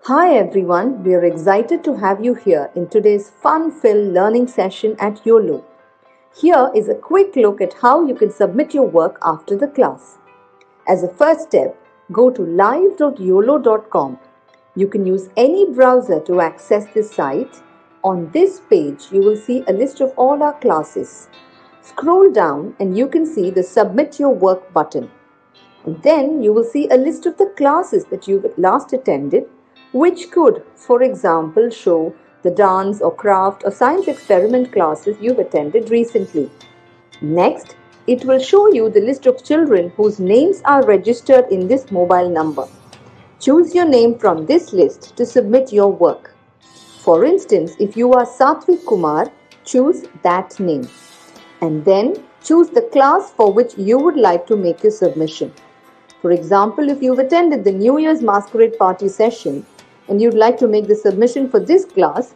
Hi everyone, we are excited to have you here in today's fun-filled learning session at Uolo. Here is a quick look at how you can submit your work after the class. As a first step, go to live.uolo.com. You can use any browser to access this site. On this page, you will see a list of all our classes. Scroll down and you can see the Submit Your Work button. And then you will see a list of the classes that you've last attended, which could, for example, show the dance or craft or science experiment classes you've attended recently. Next, it will show you the list of children whose names are registered in this mobile number. Choose your name from this list to submit your work. For instance, if you are Satvik Kumar, choose that name. And then choose the class for which you would like to make your submission. For example, if you've attended the New Year's Masquerade Party session and you'd like to make the submission for this class,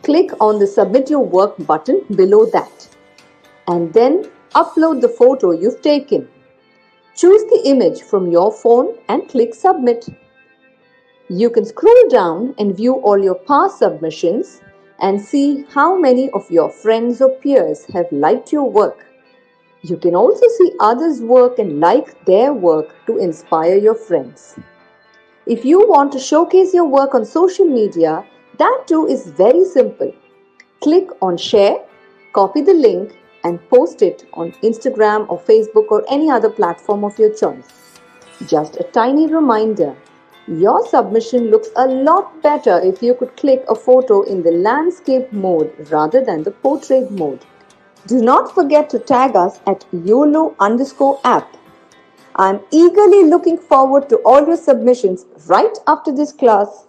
click on the Submit Your Work button below that. And then upload the photo you've taken. Choose the image from your phone and click Submit. You can scroll down and view all your past submissions and see how many of your friends or peers have liked your work. You can also see others' work and like their work to inspire your friends. If you want to showcase your work on social media, that too is very simple. Click on Share, copy the link, and post it on Instagram or Facebook or any other platform of your choice. Just a tiny reminder, your submission looks a lot better if you could click a photo in the landscape mode rather than the portrait mode. Do not forget to tag us at YOLO_app. I'm eagerly looking forward to all your submissions right after this class.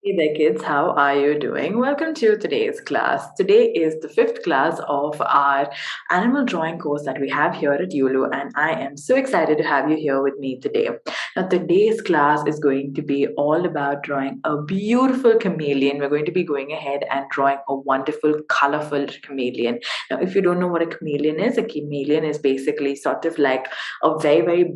Hey there, kids. How are you doing? Welcome to today's class. Today is the fifth class of our animal drawing course that we have here at Uolo, and I am so excited to have you here with me today. Now, today's class is going to be all about drawing a beautiful chameleon. We're going to be going ahead and drawing a wonderful, colorful chameleon. Now, if you don't know what a chameleon is basically sort of like a very, very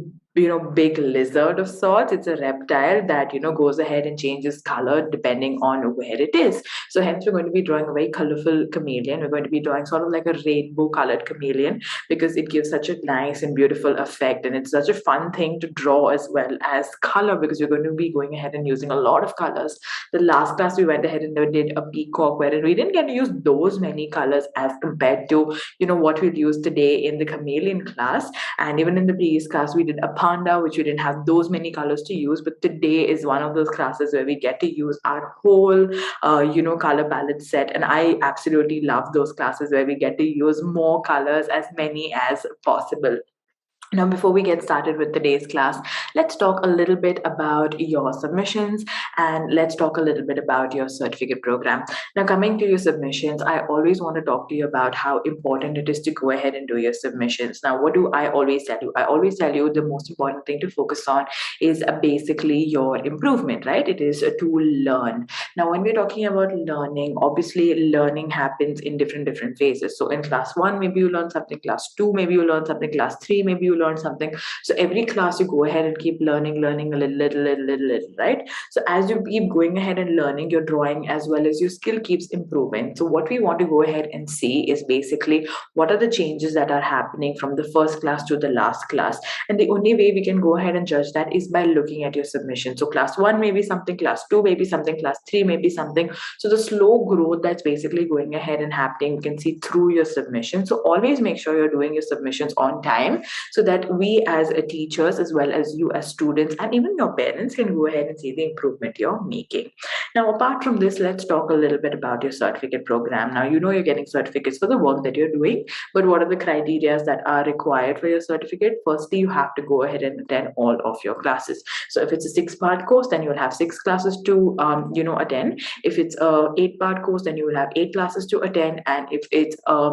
big lizard of sorts. It's a reptile that goes ahead and changes color depending on where it is. So hence we're going to be drawing a very colorful chameleon. We're going to be drawing sort of like a rainbow colored chameleon because it gives such a nice and beautiful effect, and it's such a fun thing to draw as well as color because we're going to be going ahead and using a lot of colors. The last class we went ahead and did a peacock wherein we didn't get to use those many colors as compared to what we'll use today in the chameleon class. And even in the previous class we did a panda, which we didn't have those many colors to use, but today is one of those classes where we get to use our whole color palette set, and I absolutely love those classes where we get to use more colors, as many as possible. Now, before we get started with today's class, let's talk a little bit about your submissions and let's talk a little bit about your certificate program. Now, coming to your submissions, I always want to talk to you about how important it is to go ahead and do your submissions. Now, what do I always tell you? I always tell you the most important thing to focus on is basically your improvement, right? It is to learn. Now, when we're talking about learning, obviously learning happens in different phases. So in class 1, maybe you learn something, class 2, maybe you learn something, class 3, maybe you learn something. So every class you go ahead and keep learning a little, right? So as you keep going ahead and learning, your drawing as well as your skill keeps improving. So what we want to go ahead and see is basically what are the changes that are happening from the first class to the last class. And the only way we can go ahead and judge that is by looking at your submission. So class 1 maybe something, class 2 maybe something, class 3 maybe something. So the slow growth that's basically going ahead and happening, you can see through your submission. So always make sure you're doing your submissions on time so that we as a teachers as well as you as students and even your parents can go ahead and see the improvement you're making. Now, apart from this, let's talk a little bit about your certificate program. Now, you're getting certificates for the work that you're doing, but what are the criteria that are required for your certificate? Firstly, you have to go ahead and attend all of your classes. So if it's a 6-part course, then you'll have 6 classes to attend. If it's a 8-part course, then you will have 8 classes to attend. And if it's a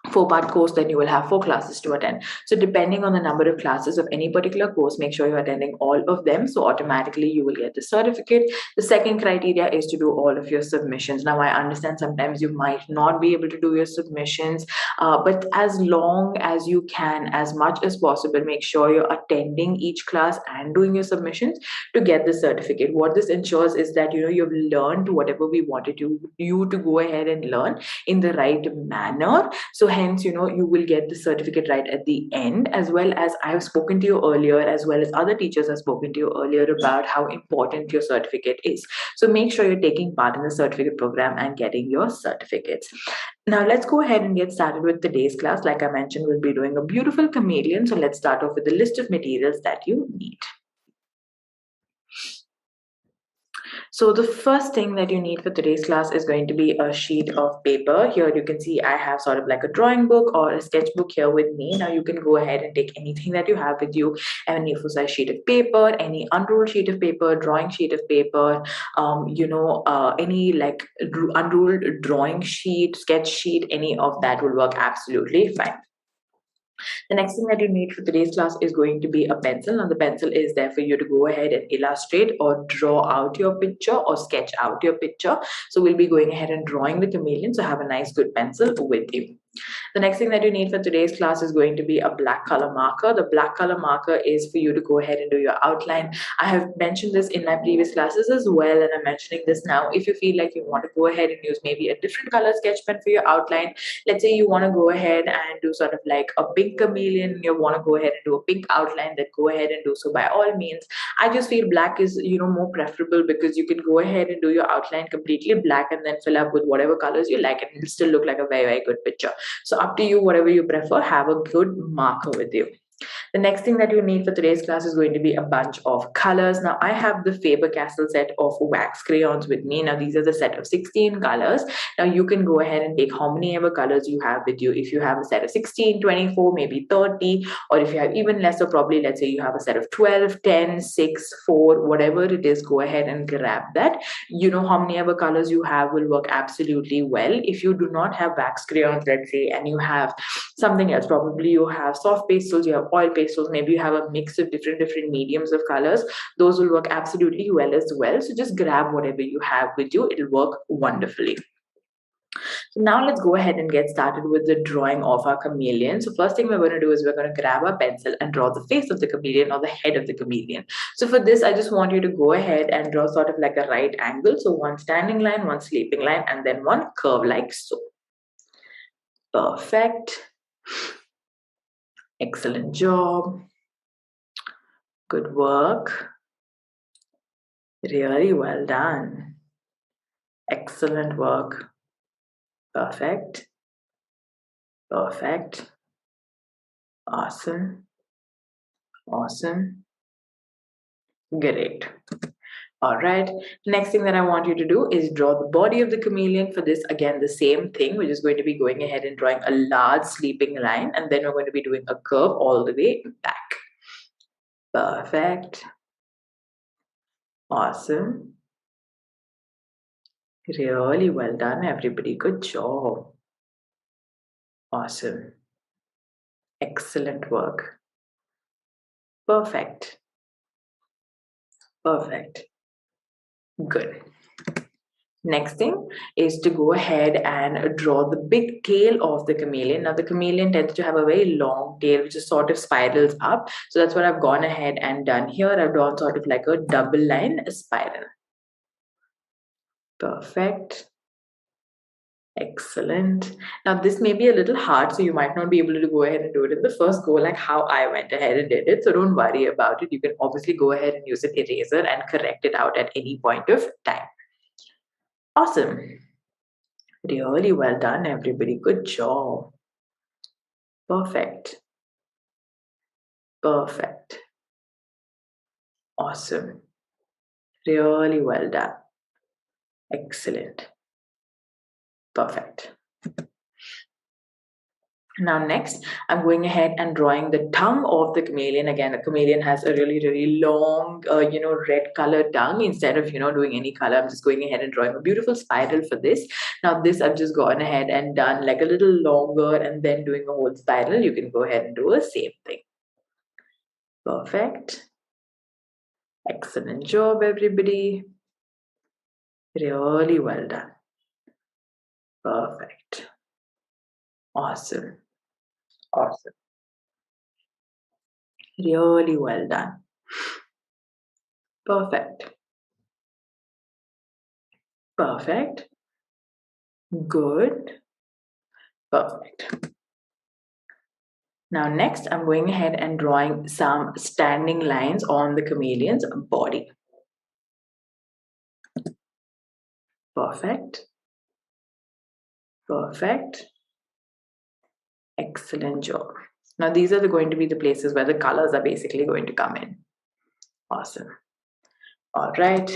4-part course, then you will have 4 classes to attend. So depending on the number of classes of any particular course, make sure you're attending all of them, so automatically you will get the certificate. The second criteria is to do all of your submissions. Now I understand sometimes you might not be able to do your submissions, but as long as you can, as much as possible, make sure you're attending each class and doing your submissions to get the certificate. What this ensures is that you've learned whatever we wanted you to go ahead and learn in the right manner. So hence, you will get the certificate right at the end. As well as I have spoken to you earlier, as well as other teachers have spoken to you earlier about how important your certificate is. So make sure you're taking part in the certificate program and getting your certificates. Now let's go ahead and get started with today's class. Like I mentioned, we'll be doing a beautiful chameleon. So let's start off with the list of materials that you need. So the first thing that you need for today's class is going to be a sheet of paper. Here you can see I have sort of like a drawing book or a sketchbook here with me. Now you can go ahead and take anything that you have with you, any full-size sheet of paper, any unruled sheet of paper, drawing sheet of paper, any like unruled drawing sheet, sketch sheet, any of that will work absolutely fine. The next thing that you need for today's class is going to be a pencil. Now the pencil is there for you to go ahead and illustrate or draw out your picture or sketch out your picture. So we'll be going ahead and drawing the chameleon. So have a nice good pencil with you. The next thing that you need for today's class is going to be a black color marker. The black color marker is for you to go ahead and do your outline. I have mentioned this in my previous classes as well, and I'm mentioning this now. If you feel like you want to go ahead and use maybe a different color sketch pen for your outline, let's say you want to go ahead and do sort of like a pink chameleon, you want to go ahead and do a pink outline, then go ahead and do so by all means. I just feel black is more preferable, because you can go ahead and do your outline completely black and then fill up with whatever colors you like, and it'll still look like a very, very good picture. So up to you, whatever you prefer, have a good marker with you. The next thing that you need for today's class is going to be a bunch of colors. Now I have the Faber-Castell set of wax crayons with me. Now these are the set of 16 colors. Now you can go ahead and take how many ever colors you have with you. If you have a set of 16, 24, maybe 30, or if you have even lesser, probably let's say you have a set of 12, 10, 6, 4, whatever it is, go ahead and grab that. How many ever colors you have will work absolutely well. If you do not have wax crayons, let's say, and you have something else, probably you have soft pastels, you have oil pastels, maybe you have a mix of different mediums of colors, those will work absolutely well as well. So just grab whatever you have with you, it'll work wonderfully. So now let's go ahead and get started with the drawing of our chameleon. So first thing we're going to do is we're going to grab our pencil and draw the face of the chameleon or the head of the chameleon. So for this, I just want you to go ahead and draw sort of like a right angle. So one standing line, one sleeping line, and then one curve like so. Perfect. Excellent job. Good work. Really well done. Excellent work. Perfect. Perfect. Awesome. Awesome. Great. All right. Next thing that I want you to do is draw the body of the chameleon. For this, again, the same thing. We're just going to be going ahead and drawing a large sleeping line, and then we're going to be doing a curve all the way back. Perfect. Awesome. Really well done, everybody. Good job. Awesome. Excellent work. Perfect. Perfect. Good. Next thing is to go ahead and draw the big tail of the chameleon. Now the chameleon tends to have a very long tail which is sort of spirals up. So that's what I've gone ahead and done here. I've drawn sort of like a double line spiral. Perfect. Excellent. Now this may be a little hard, so you might not be able to go ahead and do it in the first go like how I went ahead and did it. So don't worry about it. You can obviously go ahead and use an eraser and correct it out at any point of time. Awesome. Really well done, everybody. Good job. Perfect. Perfect. Awesome. Really well done. Excellent. Perfect. Now next, I'm going ahead and drawing the tongue of the chameleon. Again, the chameleon has a really, really long, red colored tongue. Instead of, doing any color, I'm just going ahead and drawing a beautiful spiral for this. Now this, I've just gone ahead and done like a little longer and then doing a whole spiral. You can go ahead and do the same thing. Perfect. Excellent job, everybody. Really well done. Perfect. Awesome. Awesome. Really well done. Perfect. Perfect. Good. Perfect. Now next, I'm going ahead and drawing some standing lines on the chameleon's body. Perfect. Perfect. Excellent job. Now these are going to be the places where the colors are basically going to come in. Awesome. All right.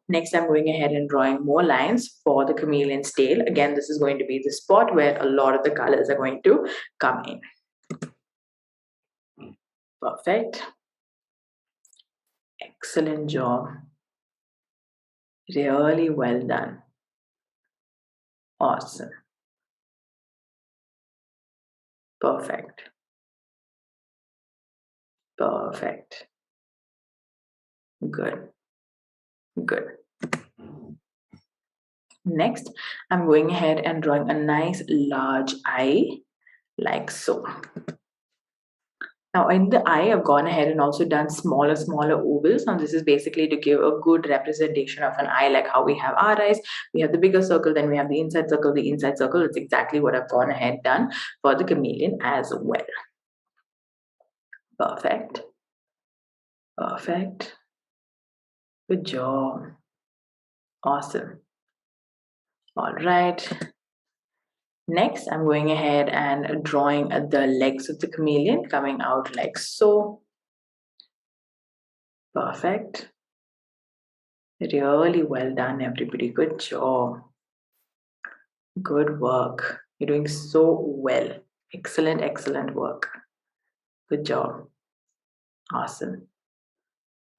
Next, I'm going ahead and drawing more lines for the chameleon's tail. Again, this is going to be the spot where a lot of the colors are going to come in. Perfect. Excellent job. Really well done. Awesome. Perfect. Perfect. Good. Good. Next, I'm going ahead and drawing a nice large eye like so. Now in the eye, I've gone ahead and also done smaller ovals. Now this is basically to give a good representation of an eye, like how we have our eyes. We have the bigger circle, then we have the inside circle, the inside circle. It's exactly what I've gone ahead done for the chameleon as well. Perfect. Perfect. Good job. Awesome. All right. Next, I'm going ahead and drawing the legs of the chameleon coming out like so. Perfect. Really well done, everybody. Good job. Good work. You're doing so well. Excellent, excellent work. Good job. Awesome.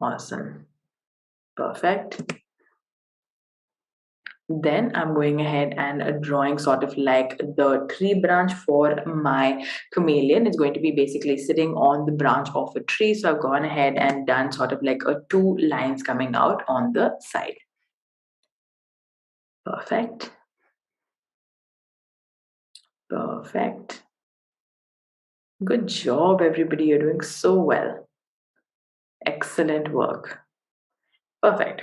Awesome. Perfect. Then I'm going ahead and drawing sort of like the tree branch for my chameleon. It's going to be basically sitting on the branch of a tree. So I've gone ahead and done sort of like two lines coming out on the side. Perfect. Perfect. Good job, everybody. You're doing so well. Excellent work. Perfect.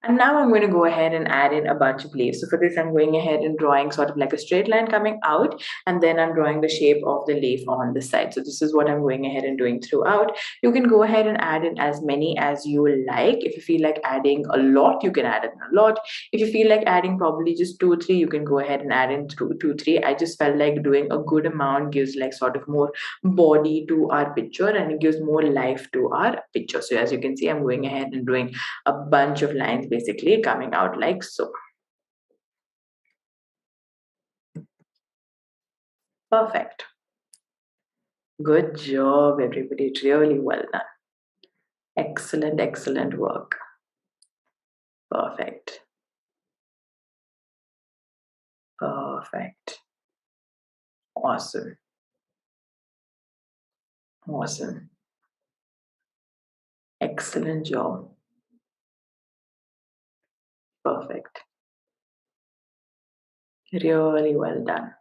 And now I'm going to go ahead and add in a bunch of leaves. So for this, I'm going ahead and drawing sort of like a straight line coming out, and then I'm drawing the shape of the leaf on the side. So this is what I'm going ahead and doing throughout. You can go ahead and add in as many as you like. If you feel like adding a lot, you can add in a lot. If you feel like adding probably just 2 or 3, you can go ahead and add in 2 or 3. I just felt like doing a good amount gives like sort of more body to our picture, and it gives more life to our picture. So as you can see, I'm going ahead and doing a bunch of lines basically coming out like so. Perfect. Good job, everybody. Really well done. Excellent, excellent work. Perfect. Perfect. Awesome. Awesome. Excellent job. Perfect. Really well done.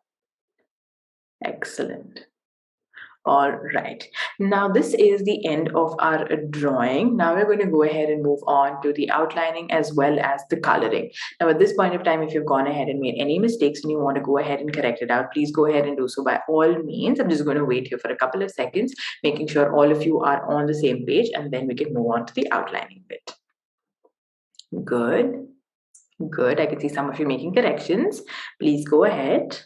Excellent. All right. Now this is the end of our drawing. Now we're going to go ahead and move on to the outlining as well as the coloring. Now at this point of time, if you've gone ahead and made any mistakes and you want to go ahead and correct it out, please go ahead and do so by all means. I'm just going to wait here for a couple of seconds, making sure all of you are on the same page, and then we can move on to the outlining bit. Good. Good. I can see some of you making corrections. Please go ahead.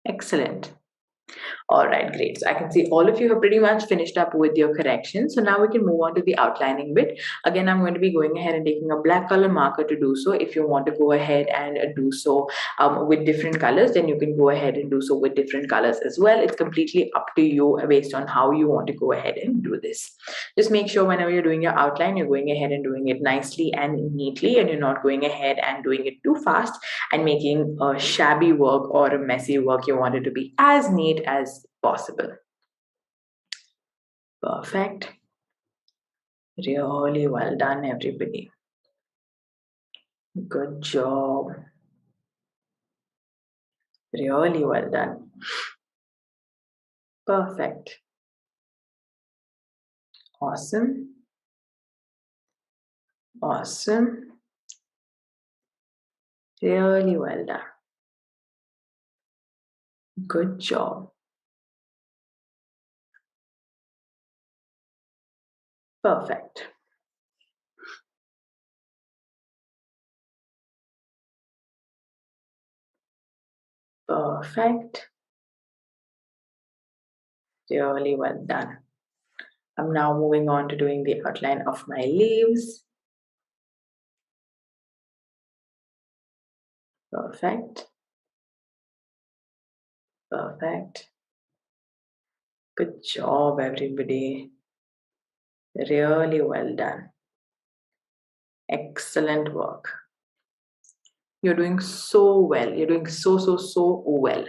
Excellent. All right, great. So I can see all of you have pretty much finished up with your corrections. So now we can move on to the outlining bit. Again, I'm going to be going ahead and taking a black color marker to do so. If you want to go ahead and do so with different colors, then you can go ahead and do so with different colors as well. It's completely up to you based on how you want to go ahead and do this. Just make sure whenever you're doing your outline, you're going ahead and doing it nicely and neatly, and you're not going ahead and doing it too fast and making a shabby work or a messy work. You want it to be as neat as possible. Perfect. Really well done, everybody. Good job. Really well done. Perfect. Awesome. Awesome. Really well done. Good job. Perfect. Perfect. Really well done. I'm now moving on to doing the outline of my leaves. Perfect. Perfect. Good job, everybody. Really well done. Excellent work. You're doing so well. You're doing so well.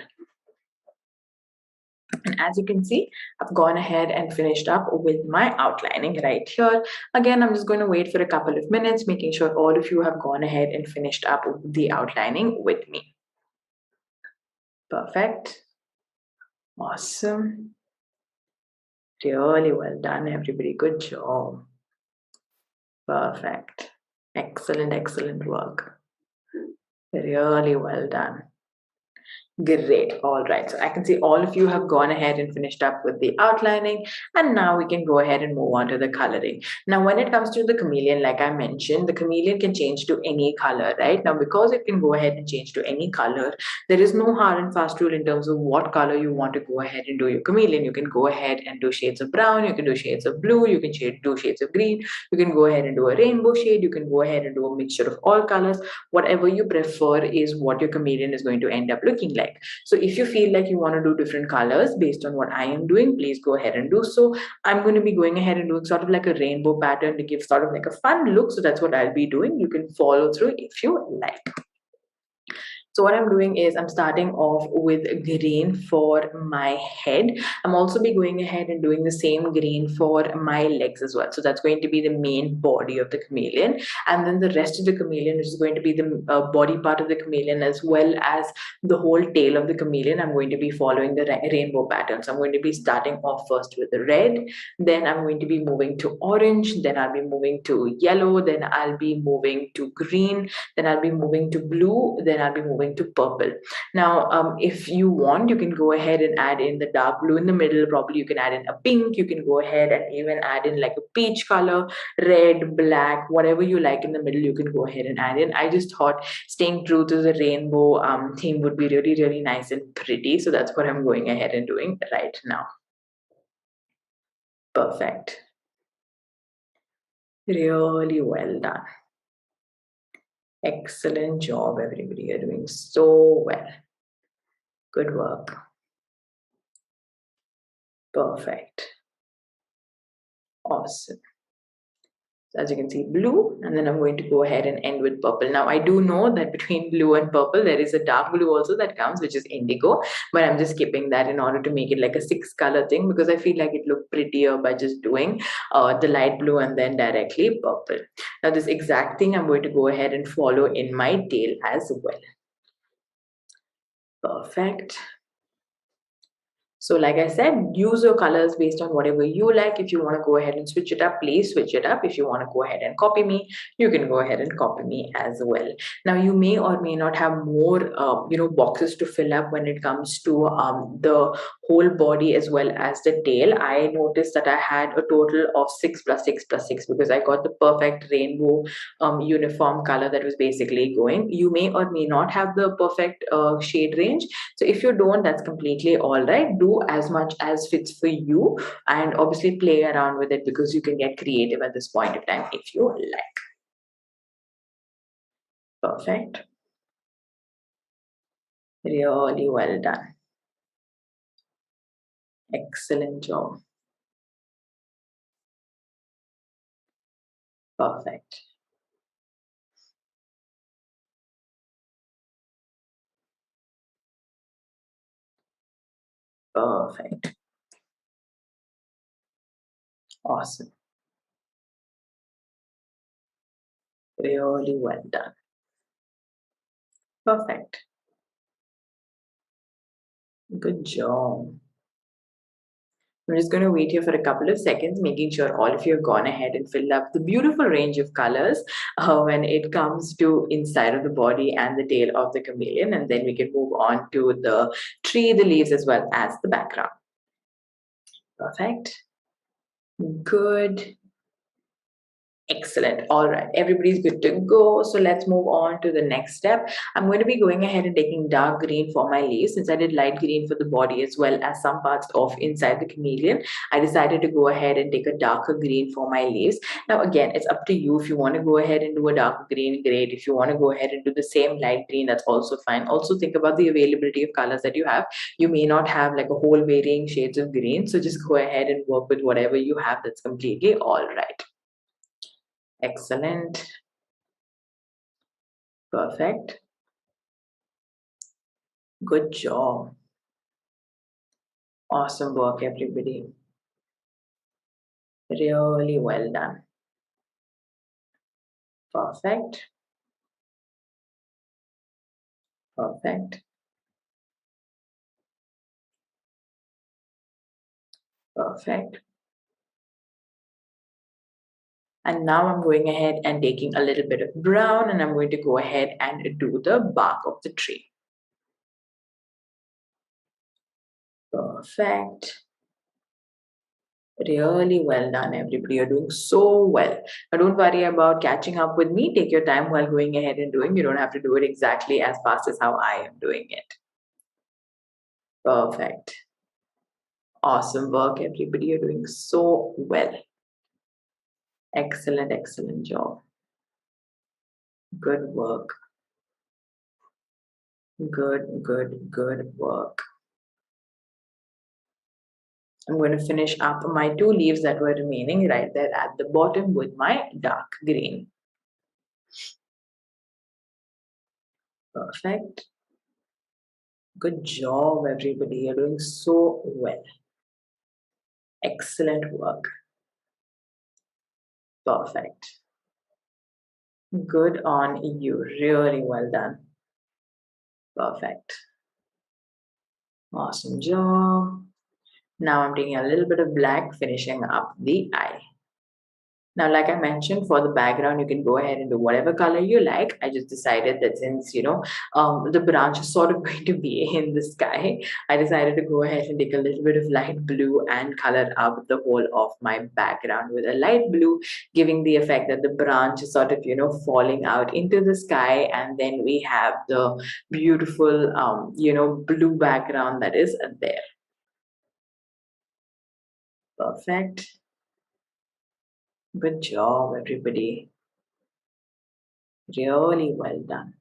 And as you can see, I've gone ahead and finished up with my outlining right here. Again, I'm just going to wait for a couple of minutes, making sure all of you have gone ahead and finished up the outlining with me. Perfect. Awesome. Really well done, everybody. Good job. Perfect. Excellent, excellent work. Really well done. Great. All right. So I can see all of you have gone ahead and finished up with the outlining, and now we can go ahead and move on to the coloring. Now, when it comes to the chameleon, like I mentioned, the chameleon can change to any color, right? Now, because it can go ahead and change to any color, there is no hard and fast rule in terms of what color you want to go ahead and do your chameleon. You can go ahead and do shades of brown, you can do shades of blue, you can do shades of green, you can go ahead and do a rainbow shade, you can go ahead and do a mixture of all colors. Whatever you prefer is what your chameleon is going to end up looking like. So if you feel like you want to do different colors based on what I am doing, please go ahead and do so. I'm going to be going ahead and doing sort of like a rainbow pattern to give sort of like a fun look. So that's what I'll be doing. You can follow through if you like. So what I'm doing is I'm starting off with green for my head. I'm also be going ahead and doing the same green for my legs as well. So that's going to be the main body of the chameleon. And then the rest of the chameleon, which is going to be the body part of the chameleon as well as the whole tail of the chameleon, I'm going to be following the rainbow pattern. So I'm going to be starting off first with the red, then I'm going to be moving to orange, then I'll be moving to yellow, then I'll be moving to green, then I'll be moving to blue, then I'll be moving to purple. Now, if you want, you can go ahead and add in the dark blue in the middle. Probably you can add in a pink. You can go ahead and even add in like a peach color, red, black, whatever you like in the middle, you can go ahead and add in. I just thought staying true to the rainbow theme would be really, really nice and pretty. So that's what I'm going ahead and doing right now. Perfect. Really well done. Excellent job, everybody. You're doing so well. Good work. Perfect. Awesome. So as you can see, blue, and then I'm going to go ahead and end with purple. Now, I do know that between blue and purple, there is a dark blue also that comes, which is indigo, but I'm just skipping that in order to make it like a 6-color thing because I feel like it looked prettier by just doing the light blue and then directly purple. Now, this exact thing I'm going to go ahead and follow in my tail as well. Perfect. So like I said, use your colors based on whatever you like. If you want to go ahead and switch it up, please switch it up. If you want to go ahead and copy me, you can go ahead and copy me as well. Now you may or may not have more, boxes to fill up when it comes to the whole body as well as the tail, I noticed that I had a total of 6 plus 6 plus 6 because I got the perfect rainbow uniform color that was basically going. You may or may not have the perfect shade range. So if you don't, that's completely all right. Do as much as fits for you and obviously play around with it because you can get creative at this point of time if you like. Perfect. Really well done. Excellent job. Perfect. Perfect. Awesome. Really well done. Perfect. Good job. I'm just going to wait here for a couple of seconds, making sure all of you have gone ahead and filled up the beautiful range of colors when it comes to inside of the body and the tail of the chameleon. And then we can move on to the tree, the leaves, as well as the background. Perfect. Good. Excellent. All right. Everybody's good to go. So let's move on to the next step. I'm going to be going ahead and taking dark green for my leaves. Since I did light green for the body as well as some parts of inside the chameleon, I decided to go ahead and take a darker green for my leaves. Now, again, it's up to you. If you want to go ahead and do a darker green, great. If you want to go ahead and do the same light green, that's also fine. Also think about the availability of colors that you have. You may not have like a whole varying shades of green. So just go ahead and work with whatever you have. That's completely all right. Excellent. Perfect. Good job. Awesome work, everybody. Really well done. Perfect. Perfect. Perfect. And now I'm going ahead and taking a little bit of brown and I'm going to go ahead and do the bark of the tree. Perfect. Really well done, everybody. You're doing so well. Now, don't worry about catching up with me. Take your time while going ahead and doing. You don't have to do it exactly as fast as how I am doing it. Perfect. Awesome work, everybody. You're doing so well. Excellent, excellent job. Good work. Good work. I'm going to finish up my two leaves that were remaining right there at the bottom with my dark green. Perfect. Good job, everybody. You're doing so well. Excellent work. Perfect. Good on you. Really well done. Perfect. Awesome job. Now I'm taking a little bit of black, finishing up the eye. Now, like I mentioned, for the background, you can go ahead and do whatever color you like. I just decided that since, the branch is sort of going to be in the sky, I decided to go ahead and take a little bit of light blue and color up the whole of my background with a light blue, giving the effect that the branch is sort of, falling out into the sky. And then we have the beautiful, blue background that is there. Perfect. Good job, everybody. Really well done.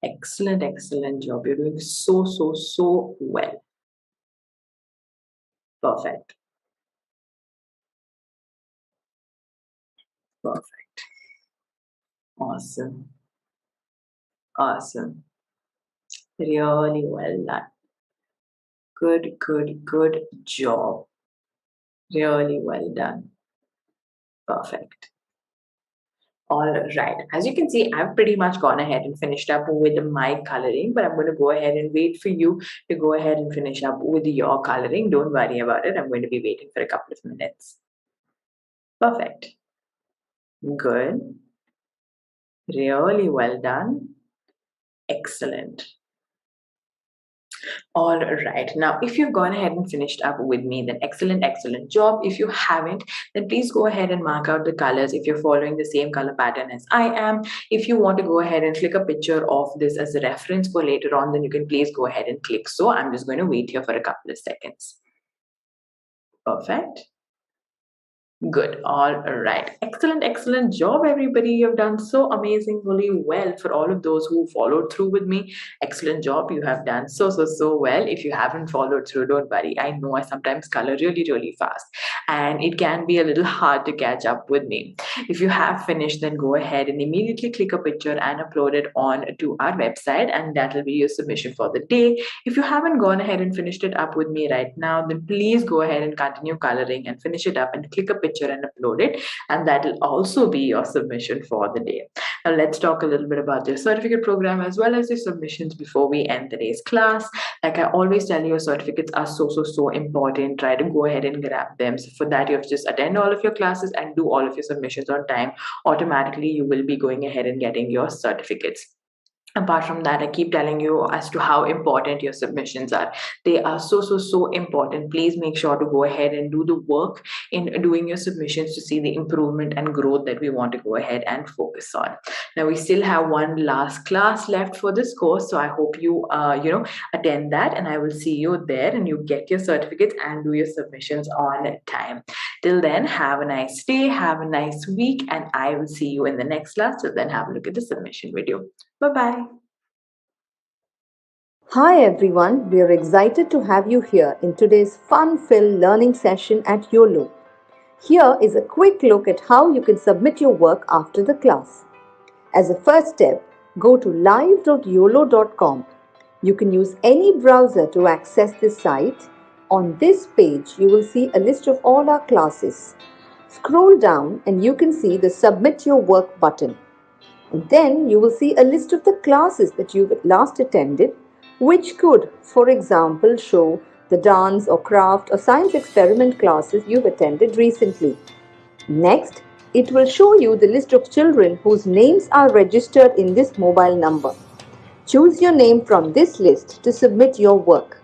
Excellent, excellent job. You're doing so well. Perfect. Perfect. Awesome. Awesome. Really well done. Good job. Really well done. Perfect. All right. As you can see, I've pretty much gone ahead and finished up with my coloring, but I'm going to go ahead and wait for you to go ahead and finish up with your coloring. Don't worry about it. I'm going to be waiting for a couple of minutes. Perfect. Good. Really well done. Excellent. All right. Now, if you've gone ahead and finished up with me, then excellent, excellent job. If you haven't, then please go ahead and mark out the colors if you're following the same color pattern as I am. If you want to go ahead and click a picture of this as a reference for later on, then you can please go ahead and click. So I'm just going to wait here for a couple of seconds. Perfect. Good. All right. Excellent, excellent job, everybody. You've done so amazingly well. For all of those who followed through with me, excellent job. You have done so, so, so well. If you haven't followed through, don't worry. I know I sometimes color really, really fast, and it can be a little hard to catch up with me. If you have finished, then go ahead and immediately click a picture and upload it on to our website, and that will be your submission for the day. If you haven't gone ahead and finished it up with me right now, then please go ahead and continue coloring and finish it up and click a picture and upload it, and that will also be your submission for the day. Now let's talk a little bit about your certificate program as well as your submissions before we end today's class. Like I always tell you, certificates are so, so, so important. Try to go ahead and grab them. So for that, you have to just attend all of your classes and do all of your submissions on time. Automatically, you will be going ahead and getting your certificates. Apart from that, I keep telling you as to how important your submissions are. They are so, so, so important. Please make sure to go ahead and do the work in doing your submissions to see the improvement and growth that we want to go ahead and focus on. Now we still have one last class left for this course, so I hope you attend that, and I will see you there and you get your certificates and do your submissions on time. Till then, have a nice day, have a nice week, and I will see you in the next class. Till then, have a look at the submission video. Bye-bye. Hi everyone, we are excited to have you here in today's fun-filled learning session at Uolo. Here is a quick look at how you can submit your work after the class. As a first step, go to live.uolo.com. You can use any browser to access this site. On this page, you will see a list of all our classes. Scroll down and you can see the Submit Your Work button. And then you will see a list of the classes that you've last attended, which could, for example, show the dance or craft or science experiment classes you've attended recently. Next, it will show you the list of children whose names are registered in this mobile number. Choose your name from this list to submit your work.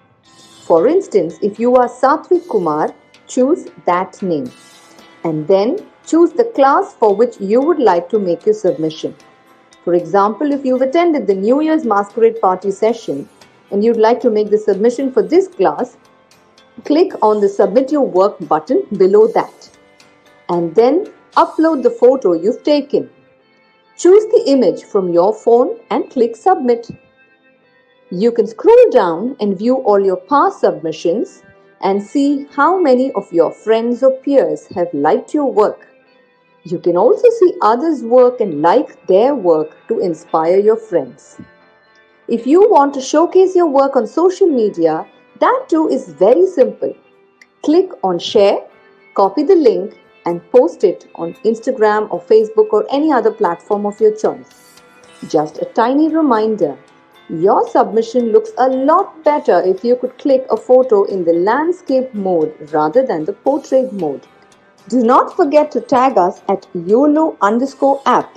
For instance, if you are Satvik Kumar, choose that name. And then choose the class for which you would like to make your submission. For example, if you've attended the New Year's Masquerade Party session and you'd like to make the submission for this class, click on the Submit Your Work button below that. And then upload the photo you've taken. Choose the image from your phone and click Submit. You can scroll down and view all your past submissions and see how many of your friends or peers have liked your work. You can also see others' work and like their work to inspire your friends. If you want to showcase your work on social media, that too is very simple. Click on Share, copy the link, and post it on Instagram or Facebook or any other platform of your choice. Just a tiny reminder, your submission looks a lot better if you could click a photo in the landscape mode rather than the portrait mode. Do not forget to tag us at YOLO_app.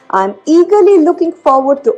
I'm eagerly looking forward to